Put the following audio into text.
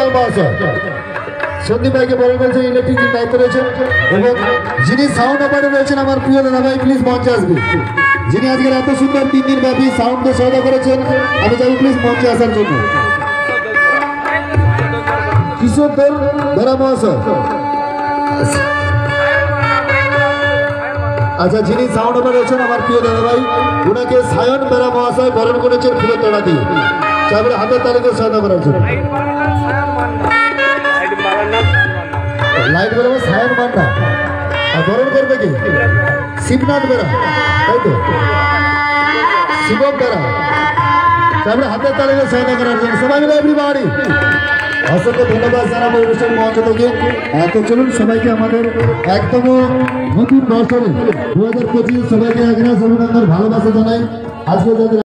মন্ডল মহাশয় সন্দীপ ভাইকে বরণ করেছেন, ইলেকট্রিক দায়িত্ব রয়েছেন, এবং যিনি সাউন্ড অপারেটর রয়েছেন আমার প্রিয় দাদা ভাই, প্লিজ মঞ্চে আসবে। যিনি আজকের এত সুন্দর 3 দিন ব্যাপী সাউন্ডকে সহায়তা করেছেন, আমি চাই প্লিজ মঞ্চে আসার জন্য কিশোর বেরা মহাশয়। আচ্ছা, যিনি সাউন্ড অপারেটর রয়েছেন আমার প্রিয় দাদা ভাই, ওনাকে সায়ন বেরা মহাশয় বরণ করেছেন ফুলের তোড়া দিয়ে, চাইলে হাতের তালিকা সহায়তা করার জন্য। লাইট বেরোবো সায়ন মান্না, আর বরণ করবে কি শিবনাথ বেরা, তাই তো শিবম বেরা, তারপরে হাতের তালিকা সহায়তা করার জন্য সবাই মিলে এভরিবডি অসংখ্য ধন্যবাদ জানাবো অনুষ্ঠান মঞ্চ থেকে। তো চলুন সবাইকে আমাদের একদম নতুন বছরে 2025 সবাইকে অভিনন্দন ভালোবাসা জানাই। আজকে